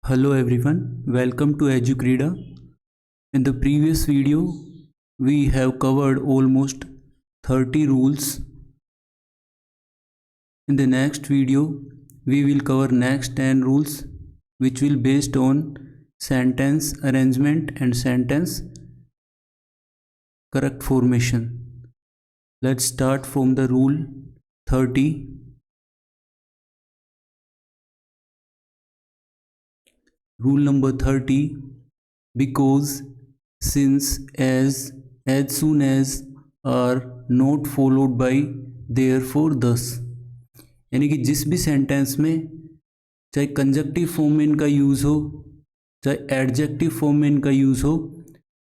Hello everyone, welcome to EduCreeda. In the previous video, we have covered almost 30 rules. In the next video, we will cover next 10 rules which will based on sentence arrangement and sentence correct formation. Let's start from the rule 30. Rule number 30, because, since, as soon as are not followed by therefore thus। यानी कि जिस भी sentence में चाहे conjunctive form में इनका use हो चाहे एडजेक्टिव फॉर्म में इनका यूज़ हो,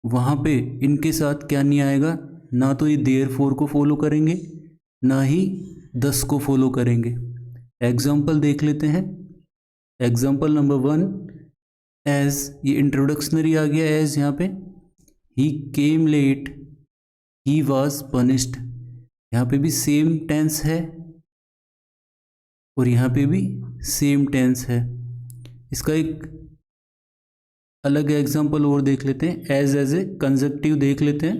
वहाँ पे इनके साथ क्या नहीं आएगा, ना तो ये देयरफॉर को फॉलो करेंगे ना ही दस को फॉलो करेंगे। एग्जाम्पल देख लेते हैं। एग्जाम्पल नंबर 1, एज, ये इंट्रोडक्शनरी आ गया एज यहाँ पे। He came late, he was punished, यहाँ पे भी सेम टेंस है और यहाँ पे भी सेम टेंस है। इसका एक अलग एग्जांपल और देख लेते हैं। एज ए कंजक्टिव देख लेते हैं।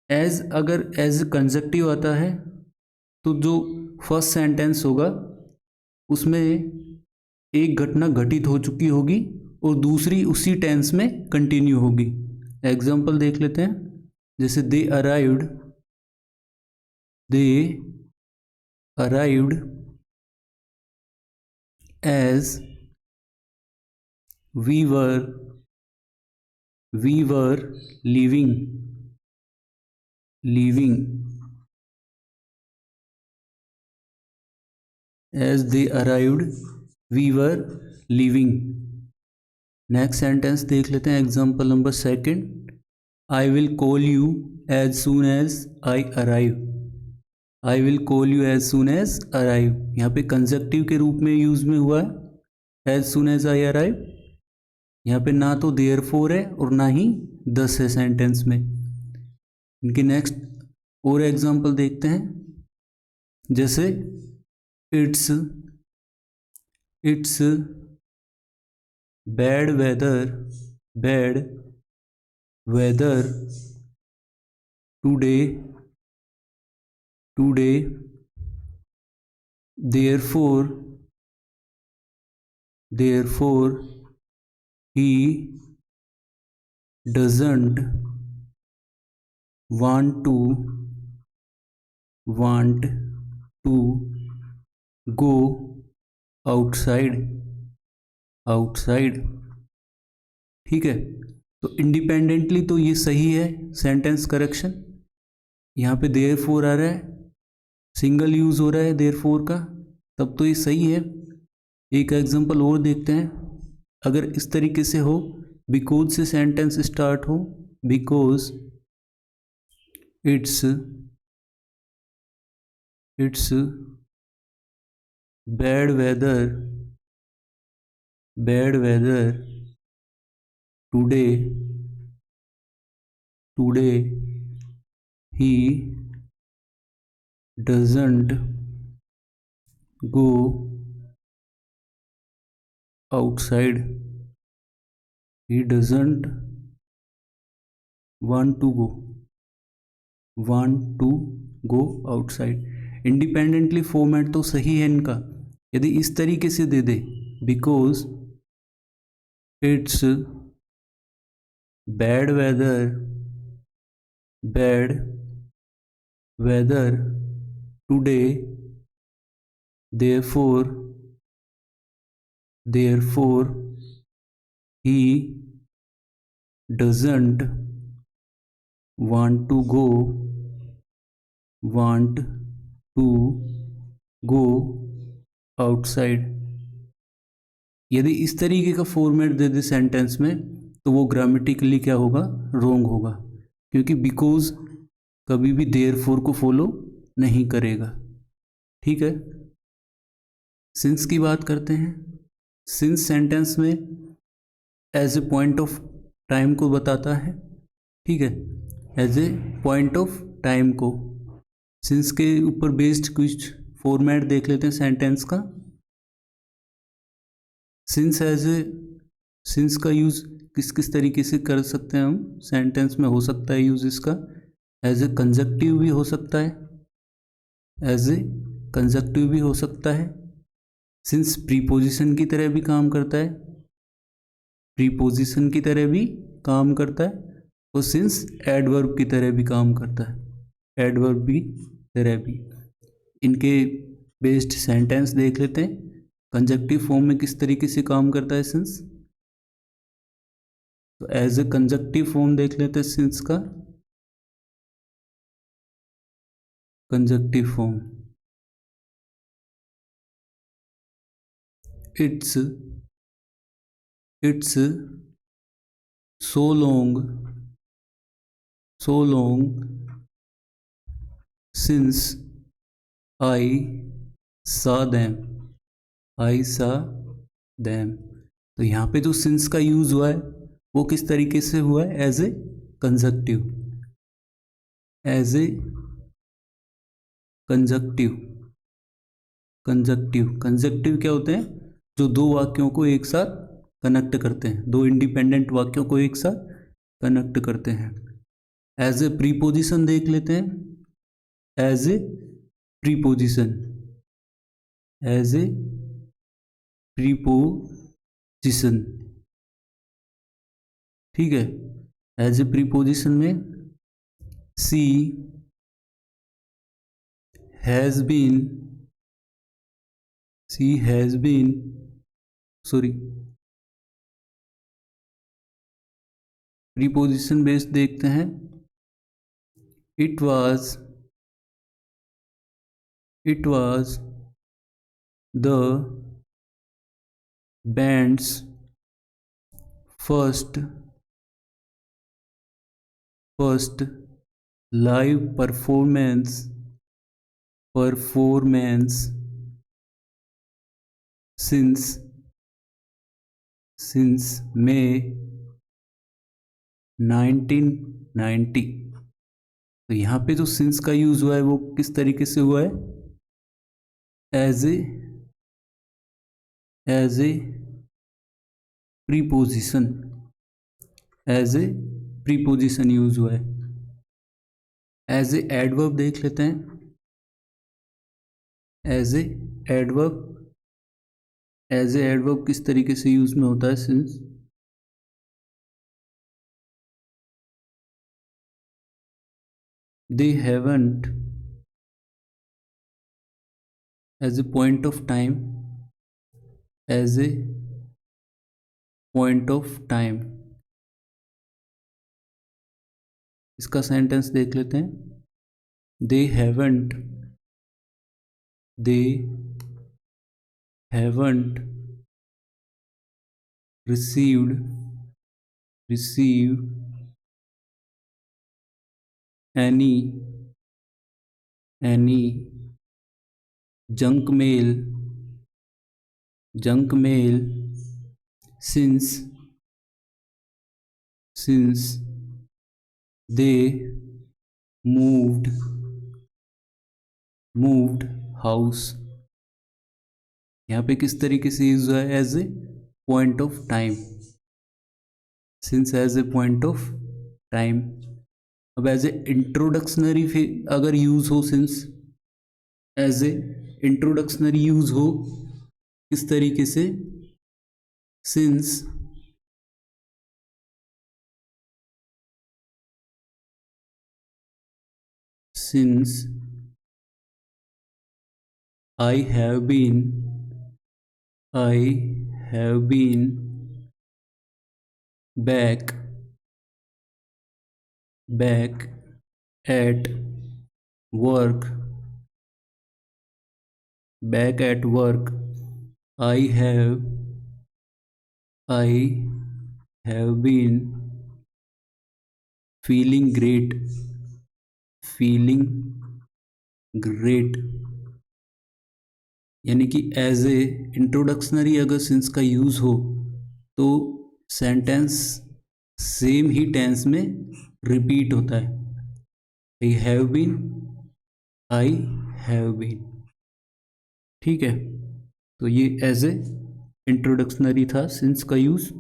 एज अगर एज कंजक्टिव आता है तो जो फर्स्ट सेंटेंस होगा उसमें एक घटना घटित हो चुकी होगी और दूसरी उसी टेंस में कंटिन्यू होगी। एग्जांपल देख लेते हैं। जैसे they arrived as we were living as they arrived we were living. Next sentence देख लेते हैं। Example number 2, I will call you as soon as I arrive. I will call you as soon as arrive, यहाँ पे conjunctive के रूप में use में हुआ है। As soon as I arrive, यहाँ पे ना तो देयरफॉर है और ना ही दस है सेंटेंस में। इनके नेक्स्ट और एग्जाम्पल देखते हैं। जैसे it's bad weather today therefore he doesn't want to go outside। ठीक है, तो इंडिपेंडेंटली तो ये सही है सेंटेंस करेक्शन। यहाँ पे देयरफॉर आ रहा है, सिंगल यूज हो रहा है देयरफॉर का, तब तो ये सही है। एक एग्जांपल और देखते हैं। अगर इस तरीके से हो, बिकॉज से सेंटेंस स्टार्ट हो, because it's bad weather today he doesn't go outside। he doesn't want to go outside। Independently format तो सही है इनका। यदि इस तरीके से दे दे, because it's bad weather today therefore he doesn't want to go outside। यदि इस तरीके का फॉर्मेट दे दे सेंटेंस में तो वो ग्रामेटिकली क्या होगा, रॉन्ग होगा, क्योंकि बिकॉज कभी भी देयरफॉर को फॉलो नहीं करेगा। ठीक है। सिंस की बात करते हैं। सिंस सेंटेंस में as a point of time को बताता है। ठीक है, as a point of time को। सिंस के ऊपर बेस्ड कुछ फॉर्मेट देख लेते हैं सेंटेंस का। सिंस एज ए, सिंस का यूज़ किस किस तरीके से कर सकते हैं हम सेंटेंस में? हो सकता है यूज़ इसका एज ए कंजक्टिव भी हो सकता है, एज ए कंजक्टिव भी हो सकता है। सिंस प्रीपोजिशन की तरह भी काम करता है, प्रीपोजिशन की तरह भी काम करता है, और सिंस एडवर्ब की तरह भी काम करता है, एडवर्ब की तरह भी। इनके बेस्ड सेंटेंस देख लेते हैं। कंजक्टिव फॉर्म में किस तरीके से काम करता है सिंस, तो एज ए कंजक्टिव फॉर्म देख लेते हैं सिंस का। Conjunctive form, it's so long since I saw them, I saw them। तो यहाँ पे जो since का यूज हुआ है वो किस तरीके से हुआ है? As a conjunctive, as a conjunctive. Conjunctive क्या होते हैं? जो दो वाक्यों को एक साथ कनेक्ट करते हैं, दो इंडिपेंडेंट वाक्यों को एक साथ कनेक्ट करते हैं। एज ए प्रीपोजिशन देख लेते हैं। As a preposition, as a preposition, ठीक है। एज ए प्रीपोजिशन में she has been, sorry, preposition based देखते हैं। It was the band's first live performance since May 1990। तो यहाँ पे जो since का यूज हुआ है वो किस तरीके से हुआ है? As a preposition, as a preposition use हुआ है। एज ए एडवर्ब देख लेते हैं। एज ए एडवर्ब किस तरीके से यूज में होता है? Since they haven't as a point of time, as a point of time। इसका सेंटेंस देख लेते हैं। they haven't received any junk mail since they moved house। यहाँ पे किस तरीके से यूज हुआ है? As a point of time, since as a point of time. अब एज ए इंट्रोडक्शनरी फिर अगर यूज हो since, as a introductory use हो किस तरीके से? Since I have been back at work, I have been feeling great। यानी कि एज ए इंट्रोडक्शनरी अगर सिंस का यूज हो तो सेंटेंस सेम ही टेंस में रिपीट होता है। आई हैव बीन, ठीक है। तो ये एज ए इंट्रोडक्शनरी था सिंस का यूज़।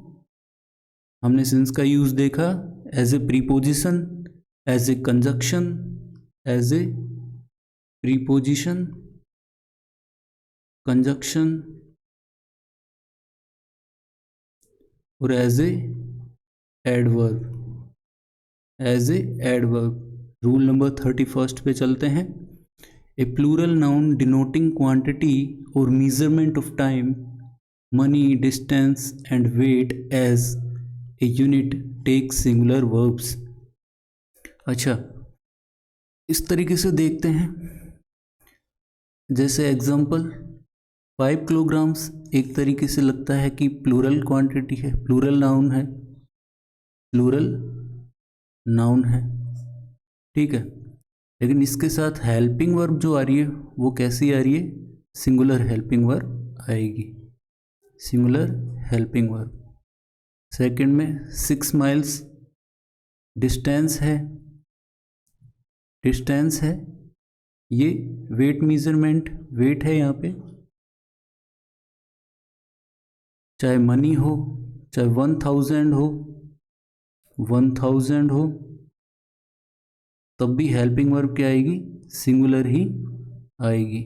हमने सिंस का यूज़ देखा as a preposition, as a conjunction, as a preposition, conjunction और as a adverb, as a adverb. Rule number 31 पे चलते हैं। A plural noun denoting quantity और measurement of time, money, distance and weight as a unit take singular verbs. अच्छा, इस तरीके से देखते हैं। जैसे एग्जांपल 5 किलोग्राम्स एक तरीके से लगता है कि प्लूरल क्वांटिटी है, प्लूरल नाउन है, प्लूरल नाउन है, ठीक है। लेकिन इसके साथ हेल्पिंग वर्ब जो आ रही है वो कैसी आ रही है? सिंगुलर हेल्पिंग वर्ब आएगी, सिंगुलर हेल्पिंग वर्ब। सेकंड में 6 माइल्स डिस्टेंस है, डिस्टेंस है, ये वेट मेजरमेंट, वेट है यहाँ पे। चाहे मनी हो, चाहे 1000 हो, 1000 हो, तब भी हेल्पिंग वर्ब क्या आएगी? सिंगुलर ही आएगी।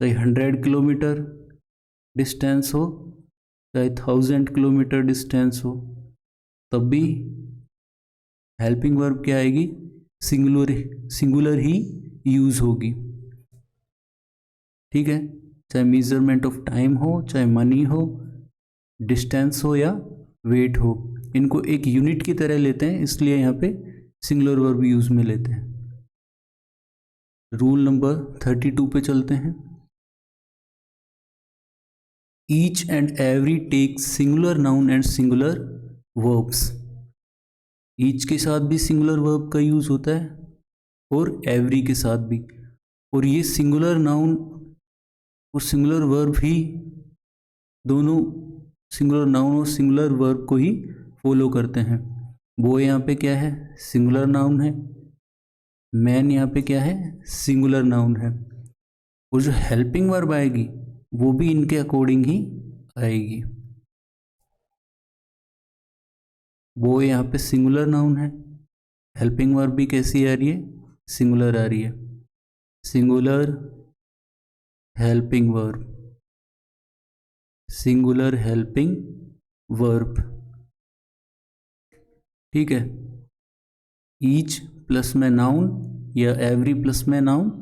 चाहे 100 किलोमीटर डिस्टेंस हो, चाहे 1000 किलोमीटर डिस्टेंस हो, तब भी हेल्पिंग वर्ब क्या आएगी? सिंगुलर ही यूज होगी, ठीक है। चाहे मेजरमेंट ऑफ टाइम हो, चाहे मनी हो, डिस्टेंस हो या वेट हो, इनको एक यूनिट की तरह लेते हैं, इसलिए यहाँ पे सिंगुलर वर्ब यूज में लेते हैं। रूल नंबर 32 पे चलते हैं। Each and every take singular noun and singular verbs. Each के साथ भी सिंगुलर वर्ब का यूज होता है और एवरी के साथ भी, और ये सिंगुलर नाउन और सिंगुलर वर्ब ही दोनों, सिंगुलर नाउन और सिंगुलर वर्ब को ही फॉलो करते हैं। वो यहाँ पे क्या है? सिंगुलर नाउन है। मैन यहाँ पे क्या है? सिंगुलर नाउन है। और जो हेल्पिंग वर्ब आएगी वो भी इनके अकॉर्डिंग ही आएगी। वो यहाँ पे सिंगुलर नाउन है, हेल्पिंग वर्ब भी कैसी आ रही है? सिंगुलर आ रही है। Singular helping verb, singular helping verb, ठीक है। ईच प्लस में नाउन या एवरी प्लस में नाउन,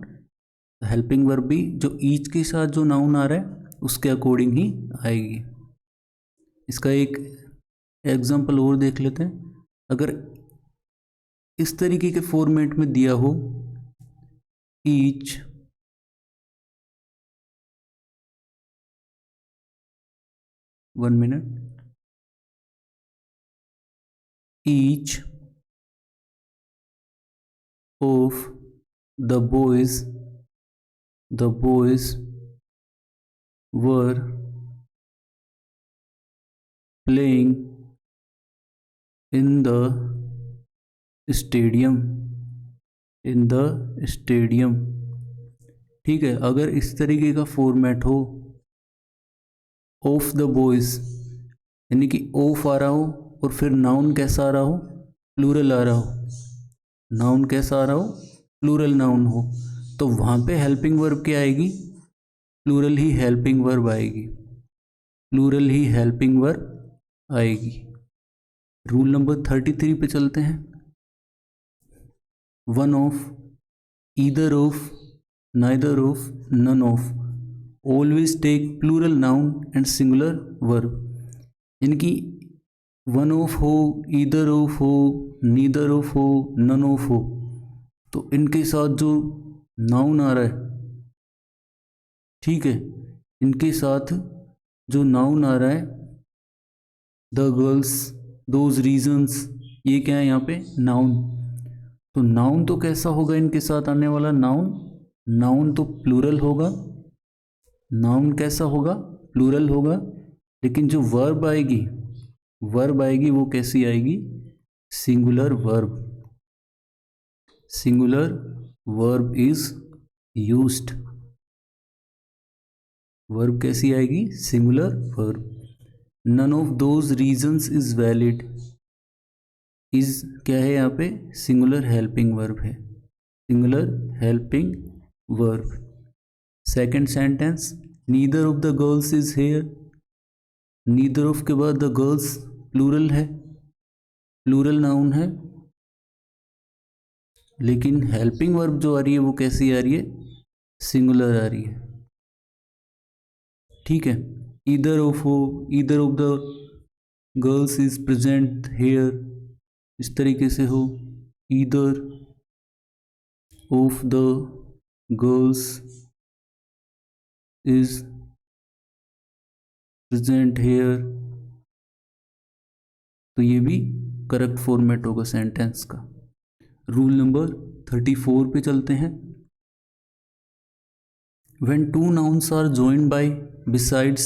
हेल्पिंग वर्ब भी जो ईच के साथ जो नाउन आ रहा है उसके अकॉर्डिंग ही आएगी। इसका एक एग्जांपल और देख लेते हैं। अगर इस तरीके के फॉर्मेट में दिया हो, each, one minute, each of the boys were playing in the stadium, in the stadium, ठीक है। अगर इस तरीके का फॉर्मेट हो, ऑफ द बॉयज, यानी कि ऑफ आ रहा हो और फिर नाउन कैसा आ रहा हो? प्लूरल आ रहा हो, नाउन कैसा आ रहा हो? प्लूरल नाउन हो, तो वहाँ पे हेल्पिंग वर्ब क्या आएगी? प्लूरल ही हेल्पिंग वर्ब आएगी, प्लूरल ही हेल्पिंग वर्ब आएगी। रूल नंबर 33 पे चलते हैं। One of, either of, neither of, none of, always take plural noun and singular verb. इनकी वन ऑफ हो, ईदर ऑफ हो, नीदर ऑफ हो, नन ऑफ हो, तो इनके साथ जो नाउन आ रहा है, ठीक है, इनके साथ जो नाउन आ रहा है, द गर्ल्स, दोज रीजन्स, ये क्या है यहाँ पे? नाउन। तो नाउन तो कैसा होगा इनके साथ आने वाला नाउन? नाउन तो प्लूरल होगा, नाउन कैसा होगा? प्लूरल होगा। लेकिन जो वर्ब आएगी, वर्ब आएगी वो कैसी आएगी? Singular verb, singular verb is used, verb कैसी आएगी, singular verb. None of those reasons is valid, is क्या है यहाँ पे, सिंगुलर हेल्पिंग वर्ब है, singular helping verb. Second sentence, neither of the girls is here, neither of के बाद the girls plural है, प्लूरल नाउन है, लेकिन हेल्पिंग वर्ब जो आ रही है वो कैसी आ रही है, सिंगुलर आ रही है। ठीक है, ईदर ऑफ हो, either of the girls is present here, इस तरीके से हो, either of the girls is present here, तो ये भी करेक्ट फॉर्मेट होगा सेंटेंस का। रूल नंबर 34 पे चलते हैं। When two nouns are joined by, besides,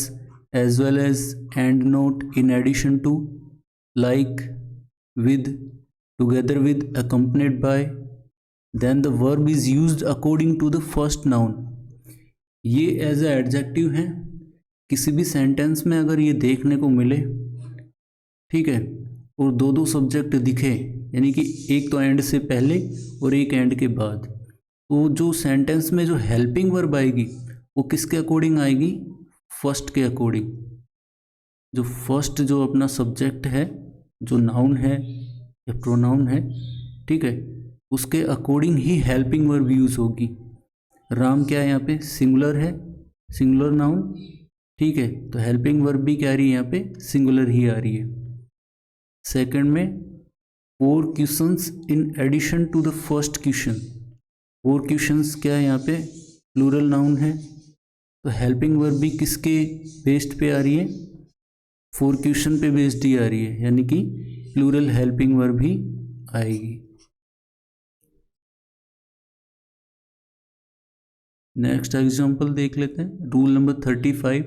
as well as, and not, in addition to, like, with, together with, accompanied by, then the verb is used according to the first noun। ये as ए adjective है, किसी भी sentence में अगर ये देखने को मिले, ठीक है, और दो दो सब्जेक्ट दिखे, यानी कि एक तो एंड से पहले और एक एंड के बाद, तो जो सेंटेंस में जो हेल्पिंग वर्ब आएगी वो किसके अकॉर्डिंग आएगी, फर्स्ट के अकॉर्डिंग। जो फर्स्ट जो अपना सब्जेक्ट है, जो नाउन है या प्रोनाउन है, ठीक है, उसके अकॉर्डिंग ही हेल्पिंग वर्ब यूज़ होगी। राम क्या है यहाँ पे, सिंगुलर है, सिंगुलर नाउन, ठीक है, तो हेल्पिंग वर्ब भी क्या आ रही है यहाँ पे, सिंगुलर ही आ रही है। सेकंड में, 4 questions in addition to the first question, 4 questions क्या है यहाँ पे, प्लूरल नाउन है, तो हेल्पिंग वर्ब भी किसके बेस्ड पे आ रही है, 4 क्वेश्चन पे बेस्ड ही आ रही है, यानी कि प्लूरल हेल्पिंग वर्ब ही आएगी। नेक्स्ट एग्जांपल देख लेते हैं। Rule number 35,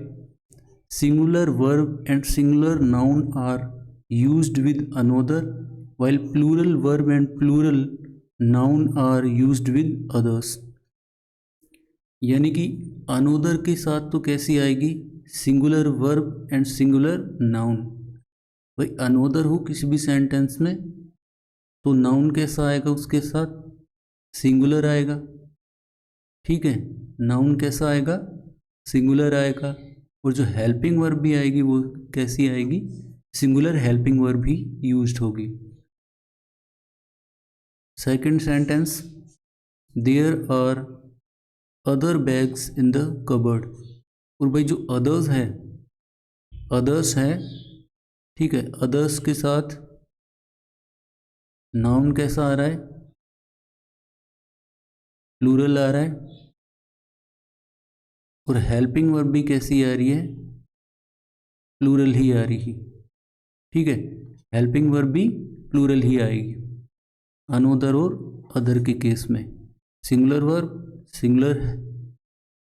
singular verb and singular noun are used with another, while plural verb and plural noun are used with others। यानी कि अनोदर के साथ तो कैसी आएगी, singular verb and singular noun. भाई अनोदर हो किसी भी सेंटेंस में तो नाउन कैसा आएगा, उसके साथ सिंगुलर आएगा, ठीक है, नाउन कैसा आएगा, सिंगुलर आएगा, और जो हेल्पिंग वर्ब भी आएगी वो कैसी आएगी, सिंगुलर हेल्पिंग वर्ब भी यूज्ड होगी। Second sentence, there are other bags in the cupboard, और भाई जो अदर्स है, अदर्स है, ठीक है, अदर्स के साथ नाउन कैसा आ रहा है, प्लूरल आ रहा है, और हेल्पिंग वर्ब भी कैसी आ रही है, प्लूरल ही आ रही है, ठीक है, हेल्पिंग वर्ब भी प्लूरल ही आएगी अनोदर और अदर के केस में। Singular verb singular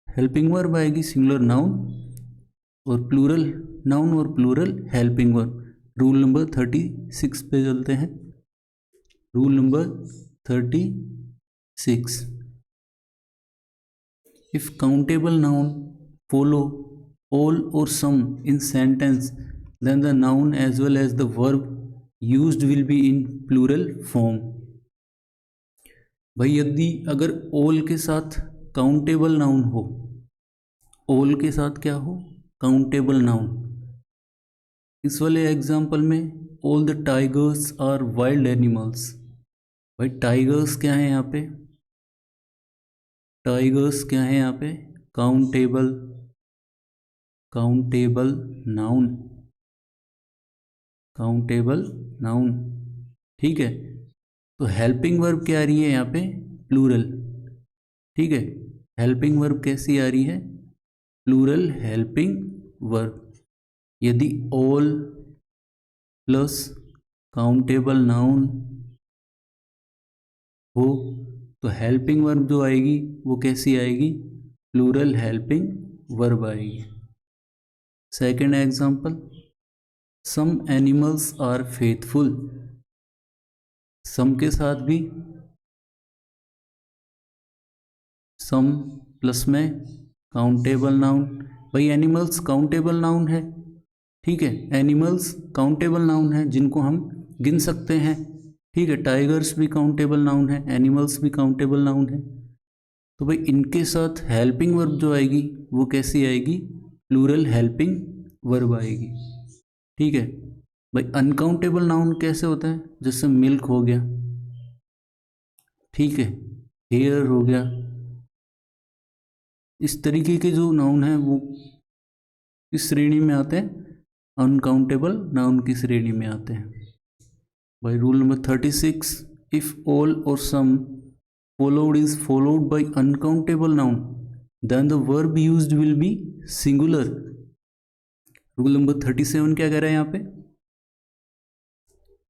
helping verb आएगी, सिंगुलर नाउन और प्लूरल नाउन और plural helping verb. Rule number 36 पे चलते हैं। Rule number 36, if countable noun follow all or some in sentence, then the noun as well as the verb used will be in plural form। भाई यदि अगर all के साथ countable noun हो, all के साथ क्या हो, काउंटेबल नाउन, इस वाले एग्जाम्पल में all the tigers are wild animals। भाई टाइगर्स क्या है यहाँ पे, टाइगर्स क्या है यहाँ पे, countable, countable noun, countable noun, ठीक है, तो हेल्पिंग वर्ब क्या आ रही है यहाँ पे, प्लूरल, ठीक है, हेल्पिंग वर्ब कैसी आ रही है, प्लूरल हेल्पिंग वर्ब। यदि ऑल प्लस काउंटेबल नाउन हो तो हेल्पिंग वर्ब जो आएगी वो कैसी आएगी, प्लूरल हेल्पिंग वर्ब आएगी। Second example, some animals are faithful, some के साथ भी सम प्लस में काउंटेबल नाउन, भाई एनिमल्स काउंटेबल नाउन है, ठीक है, एनिमल्स काउंटेबल नाउन है जिनको हम गिन सकते हैं, ठीक है, टाइगर्स भी काउंटेबल नाउन है, एनिमल्स भी काउंटेबल नाउन है। तो भाई इनके साथ हेल्पिंग वर्ब जो आएगी वो कैसी आएगी, प्लूरल हेल्पिंग वर्ब आएगी, ठीक है। भाई अनकाउंटेबल नाउन कैसे होता है, जैसे मिल्क हो गया, ठीक है, हेयर हो गया, इस तरीके के जो नाउन हैं वो किस श्रेणी में आते हैं, अनकाउंटेबल नाउन की श्रेणी में आते हैं। भाई रूल नंबर 36, इफ ऑल और सम followed is followed by uncountable noun then the verb used will be singular। Rule number 37 क्या कह रहा है यहाँ पे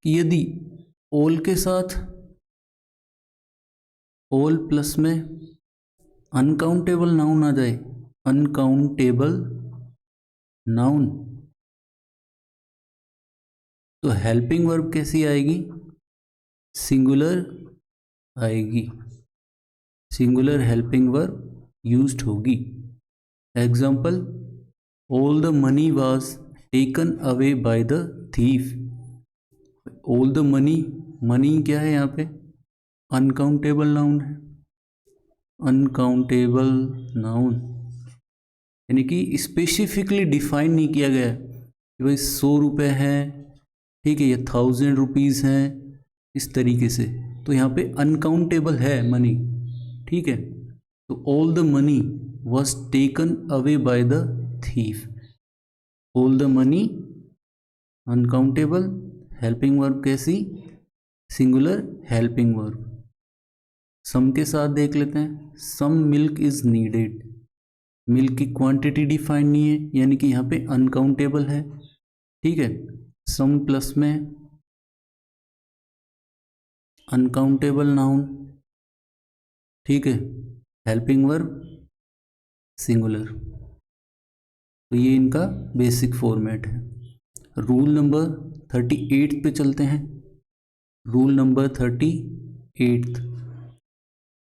कि यदि all के साथ all प्लस में अनकाउंटेबल नाउन आ जाए, अनकाउंटेबल नाउन, तो हेल्पिंग वर्ब कैसी आएगी, सिंगुलर आएगी, सिंगुलर हेल्पिंग वर्ब यूज्ड होगी। Example, all the money was taken away by the thief. All the money, money क्या है यहाँ पे, अनकाउंटेबल नाउन है, अनकाउंटेबल नाउन, यानी कि स्पेसिफिकली डिफाइन नहीं किया गया कि भाई 100 रुपये हैं, ठीक है, ये 1000 रुपीज़ हैं, इस तरीके से। तो यहाँ पे अनकाउंटेबल है मनी, ठीक है। तो all the money was taken away by the thief, all the money uncountable, helping verb कैसी, सिंगुलर हेल्पिंग वर्ब। सम के साथ देख लेते हैं, some milk is needed, milk की क्वांटिटी डिफाइन नहीं है, यानी कि यहाँ पे अनकाउंटेबल है, ठीक है। सम प्लस में अनकाउंटेबल नाउन, ठीक है, हेल्पिंग वर्ब सिंगुलर। तो ये इनका बेसिक फॉर्मेट है। रूल नंबर 38 पे चलते हैं। Rule number 38,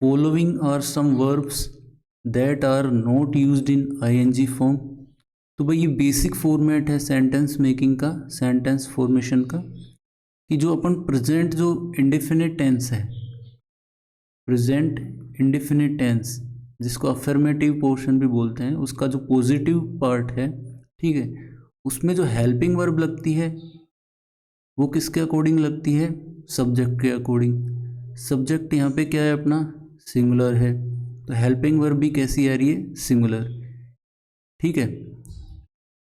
following are some verbs that are not used in ING form. तो भाई ये बेसिक फॉर्मेट है सेंटेंस मेकिंग का, सेंटेंस फॉर्मेशन का, कि जो अपन प्रेजेंट जो इंडेफिनिट टेंस है, प्रेजेंट इंडेफिनिट टेंस जिसको अफर्मेटिव पोर्शन भी बोलते हैं, उसका जो पॉजिटिव पार्ट है, ठीक है, उसमें जो हेल्पिंग वर्ब लगती है वो किसके अकॉर्डिंग लगती है, सब्जेक्ट के अकॉर्डिंग। सब्जेक्ट यहाँ पे क्या है अपना, सिंगुलर है, तो हेल्पिंग वर्ब भी कैसी आ रही है, सिंगुलर, ठीक है,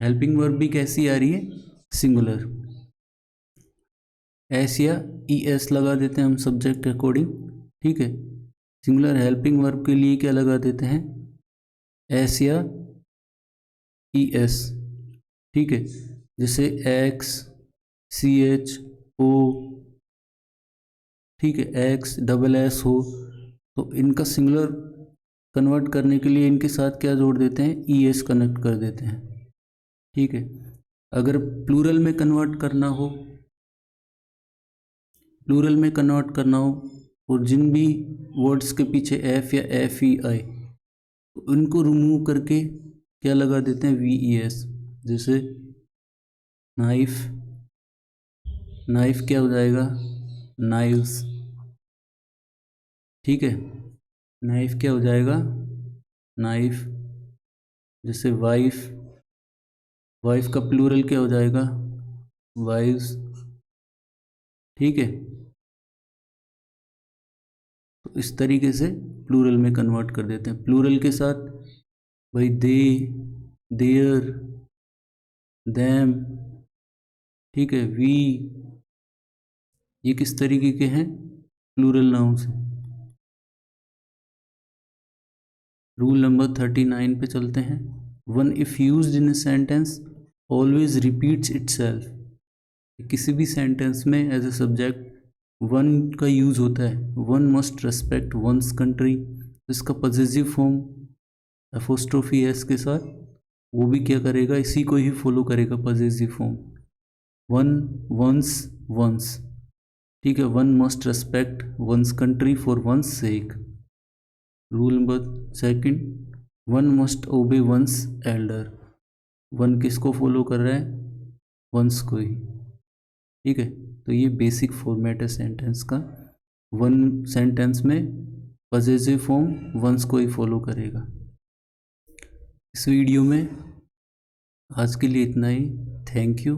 हेल्पिंग वर्ब भी कैसी आ रही है, सिंगुलर। एस या ई एस लगा देते हैं हम सब्जेक्ट के अकॉर्डिंग, ठीक है। सिंगुलर हेल्पिंग वर्ब के लिए क्या लगा देते हैं, एस या ई एस, ठीक है। जैसे एक्स, सी एच ओ, ठीक है, एक्स डबल एस हो, तो इनका सिंगुलर कन्वर्ट करने के लिए इनके साथ क्या जोड़ देते हैं, ई एस कनेक्ट कर देते हैं, ठीक है। अगर प्लूरल में कन्वर्ट करना हो, प्लूरल में कन्वर्ट करना हो और जिन भी वर्ड्स के पीछे एफ या एफ ई आए तो उनको रिमूव करके क्या लगा देते हैं, वी ई एस। जैसे नाइफ, नाइफ क्या हो जाएगा, नाइव्स, ठीक है, नाइफ क्या हो जाएगा, नाइफ। जैसे वाइफ, वाइफ का प्लूरल क्या हो जाएगा, वाइव्स, ठीक है। तो इस तरीके से प्लूरल में कन्वर्ट कर देते हैं। प्लूरल के साथ भाई दे, देयर, देम, ठीक है, वी, ये किस तरीके के हैं, प्लूरल नाउन्स हैं। रूल नंबर 39 पे चलते हैं। One if used in a sentence always repeats itself. किसी भी सेंटेंस में एज ए सब्जेक्ट वन का यूज होता है, one must respect one's country, इसका पॉजेसिव फॉर्म एपोस्ट्रोफी एस के साथ, वो भी क्या करेगा, इसी को ही फॉलो करेगा, possessive form, one, one's, one's, ठीक है। One must respect one's country for one's sec. Rule number 2, one must obey one's elder, one किसको फॉलो कर रहा है, वंस को ही। ठीक है, तो ये बेसिक फॉर्मेट है सेंटेंस का। वन सेंटेंस में पॉजेसिव फॉर्म वंस को ही फॉलो करेगा। इस वीडियो में आज के लिए इतना ही। Thank you.